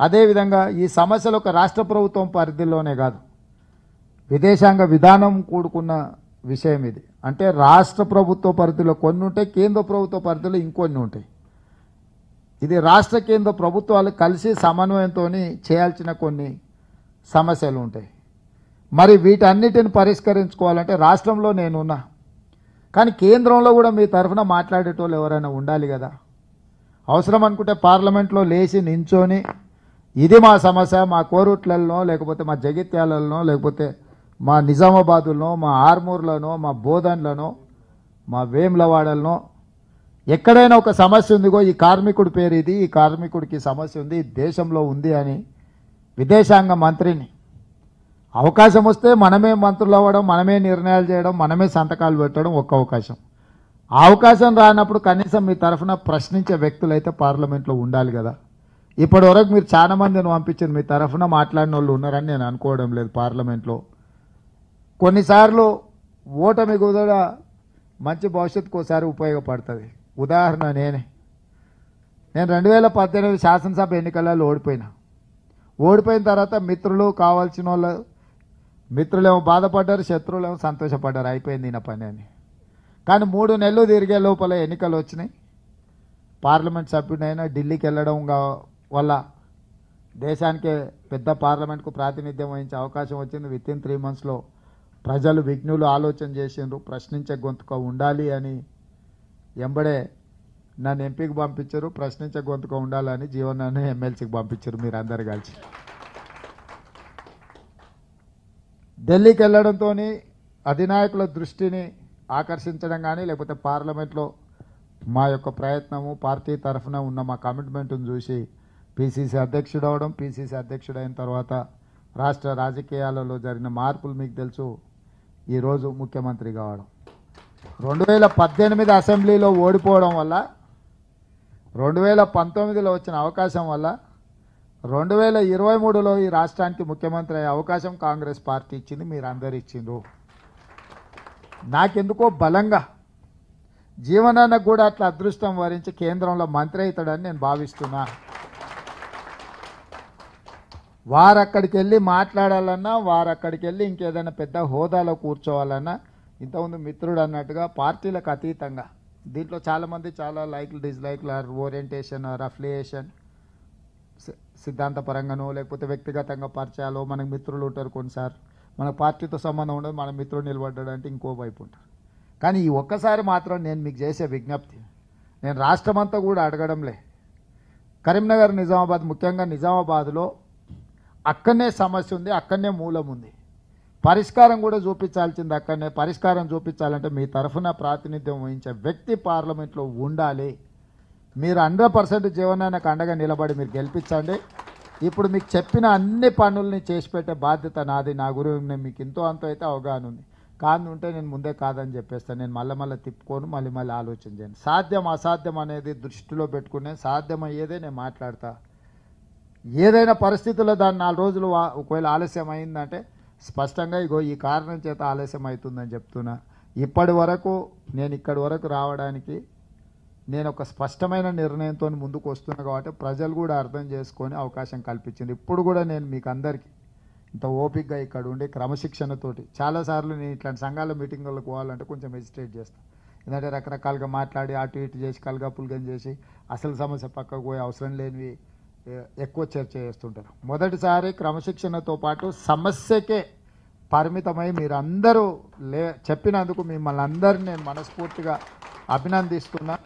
అదేవిధంగా ఈ సమస్యలు ఒక రాష్ట్ర ప్రభుత్వం పరిధిలోనే కాదు, విదేశాంగ విధానం కూడుకున్న విషయం ఇది. అంటే రాష్ట్ర ప్రభుత్వ పరిధిలో కొన్ని ఉంటాయి, కేంద్ర ప్రభుత్వ పరిధిలో ఇంకొన్ని ఉంటాయి. ఇది రాష్ట్ర కేంద్ర ప్రభుత్వాలు కలిసి సమన్వయంతో చేయాల్సిన కొన్ని సమస్యలు ఉంటాయి. మరి వీటన్నిటిని పరిష్కరించుకోవాలంటే రాష్ట్రంలో నేనున్నా, కానీ కేంద్రంలో కూడా మీ తరఫున మాట్లాడేటోళ్ళు ఎవరైనా ఉండాలి కదా. అవసరం అనుకుంటే పార్లమెంట్లో లేచి నించొని ఇది మా సమస్య, మా కోరుట్లలో లేకపోతే మా జగిత్యాలలో లేకపోతే మా నిజామాబాదులో మా ఆర్మూర్లోనో మా బోధన్లనో మా వేములవాడలనో ఎక్కడైనా ఒక సమస్య ఉందిగో ఈ కార్మికుడి పేరు ఇది, ఈ కార్మికుడికి సమస్య ఉంది, దేశంలో ఉంది అని విదేశాంగ మంత్రిని అవకాశం వస్తే మనమే మంత్రులు అవ్వడం, మనమే నిర్ణయాలు చేయడం, మనమే సంతకాలు పెట్టడం ఒక్క అవకాశం. ఆ అవకాశం రానప్పుడు కనీసం మీ తరఫున ప్రశ్నించే వ్యక్తులు అయితే పార్లమెంట్లో ఉండాలి కదా. ఇప్పటి వరకు మీరు చాలా మందిని పంపించారు, మీ తరఫున మాట్లాడిన వాళ్ళు ఉన్నారని నేను అనుకోవడం లేదు. పార్లమెంట్లో కొన్నిసార్లు ఓటమి కూడా మంచి భవిష్యత్తుకు ఒకసారి ఉపయోగపడుతుంది. ఉదాహరణ నేను 2018 శాసనసభ ఎన్నికలలో ఓడిపోయిన తర్వాత మిత్రులు కావాల్సిన వాళ్ళు, మిత్రులేమో బాధపడ్డారు, శత్రువులేమో సంతోషపడ్డారు, అయిపోయింది ఈయన పని అని. కానీ 3 నెలలు తిరిగే లోపల ఎన్నికలు వచ్చినాయి. పార్లమెంట్ సభ్యుడైనా ఢిల్లీకి వెళ్ళడం వల్ల దేశానికే పెద్ద పార్లమెంట్కు ప్రాతినిధ్యం వహించే అవకాశం వచ్చింది. వితిన్ 3 monthsలో ప్రజలు విఘ్నులు ఆలోచన చేసిండ్రు, ప్రశ్నించే గొంతుక ఉండాలి అని ఎంబడే నన్ను ఎంపీకి పంపించారు, ప్రశ్నించే గొంతుక ఉండాలని జీవనాన్ని ఎమ్మెల్సీకి పంపించారు మీరు అందరు కలిసి. ఢిల్లీకి వెళ్ళడంతో అధినాయకుల దృష్టిని ఆకర్షించడం కానీ లేకపోతే పార్లమెంట్లో మా యొక్క ప్రయత్నము పార్టీ తరఫున ఉన్న మా కమిట్మెంట్ను చూసి పిసిసి అధ్యక్షుడు అవడం, పిసిసి అధ్యక్షుడు అయిన తర్వాత రాష్ట్ర రాజకీయాలలో జరిగిన మార్పులు మీకు తెలుసు, ఈరోజు ముఖ్యమంత్రి కావడం. 2018 అసెంబ్లీలో ఓడిపోవడం వల్ల, 2019లో వచ్చిన అవకాశం వల్ల 2023లో ఈ రాష్ట్రానికి ముఖ్యమంత్రి అయ్యే అవకాశం కాంగ్రెస్ పార్టీ ఇచ్చింది, మీరు అందరు ఇచ్చిండ్రు. నాకెందుకో బలంగా జీవనానికి కూడా అట్లా అదృష్టం వరించి కేంద్రంలో మంత్రి అవుతాడని నేను భావిస్తున్నా. వారక్కడికి వెళ్ళి మాట్లాడాలన్నా, వారక్కడికి వెళ్ళి ఇంకేదైనా పెద్ద హోదాలో కూర్చోవాలన్నా, ఇంతకుముందు మిత్రుడు అన్నట్టుగా పార్టీలకు అతీతంగా దీంట్లో చాలామంది చాలా లైక్లు డిస్లైక్లు ఆర్ ఓరియంటేషన్ ఆర్ అఫిలియేషన్ సిద్ధాంతపరంగానో లేకపోతే వ్యక్తిగతంగా పరిచయాలు మనకు మిత్రులు ఉంటారు, కొన్నిసార్లు మన పార్టీతో సంబంధం ఉండదు, మన మిత్రుడు నిలబడ్డాడంటే ఇంకో వైపు ఉంటారు. కానీ ఈ ఒక్కసారి మాత్రం నేను మీకు చేసే విజ్ఞప్తి, నేను రాష్ట్రమంతా కూడా అడగడంలే, కరీంనగర్ నిజామాబాద్ ముఖ్యంగా నిజామాబాద్లో అక్కడనే సమస్య ఉంది, అక్కడనే మూలం ఉంది, పరిష్కారం కూడా చూపించాల్సింది అక్కడనే. పరిష్కారం చూపించాలంటే మీ తరఫున ప్రాతినిధ్యం వహించే వ్యక్తి పార్లమెంట్లో ఉండాలి. మీరు 100% జీవనానికి అండగా నిలబడి మీరు గెలిపించండి. ఇప్పుడు మీకు చెప్పిన అన్ని పనుల్ని చేసి పెట్టే బాధ్యత నాది. నా గురించి మీకు ఎంతో అంత అయితే అవగాహన ఉంది, కాదు ఉంటే నేను ముందే కాదని చెప్పేస్తాను. నేను మళ్ళీ తిప్పుకొని మళ్ళీ ఆలోచన చేయండి. సాధ్యం అసాధ్యం అనేది దృష్టిలో పెట్టుకునే సాధ్యమయ్యేదే నేను మాట్లాడతా. ఏదైనా పరిస్థితుల్లో దాన్ని 4 రోజులు ఒకవేళ ఆలస్యం అయిందంటే స్పష్టంగా ఇగో ఈ కారణం చేత ఆలస్యం అవుతుందని చెప్తున్నా. ఇప్పటి వరకు నేను ఇక్కడి వరకు రావడానికి నేను ఒక స్పష్టమైన నిర్ణయంతో ముందుకు వస్తున్నా కాబట్టి ప్రజలు కూడా అర్థం చేసుకొని అవకాశం కల్పించింది. ఇప్పుడు కూడా నేను మీకు అందరికీ ఇంత ఓపికగా ఇక్కడ ఉండి క్రమశిక్షణతోటి, చాలాసార్లు నేను ఇట్లాంటి సంఘాల మీటింగులకు పోవాలంటే కొంచెం హెజిటేట్ చేస్తాను. ఎందుకంటే రకరకాలుగా మాట్లాడి అటు ఇటు చేసి కలగపులగం చేసి అసలు సమస్య పక్కకు పోయి అవసరం లేనివి ఎక్కువ చర్చ చేస్తుంటారు. మొదటిసారి క్రమశిక్షణతో పాటు సమస్యకే పరిమితమై మీరందరూ చెప్పినందుకు మిమ్మల్ని అందరినీ నేను మనస్ఫూర్తిగా అభినందిస్తున్నా.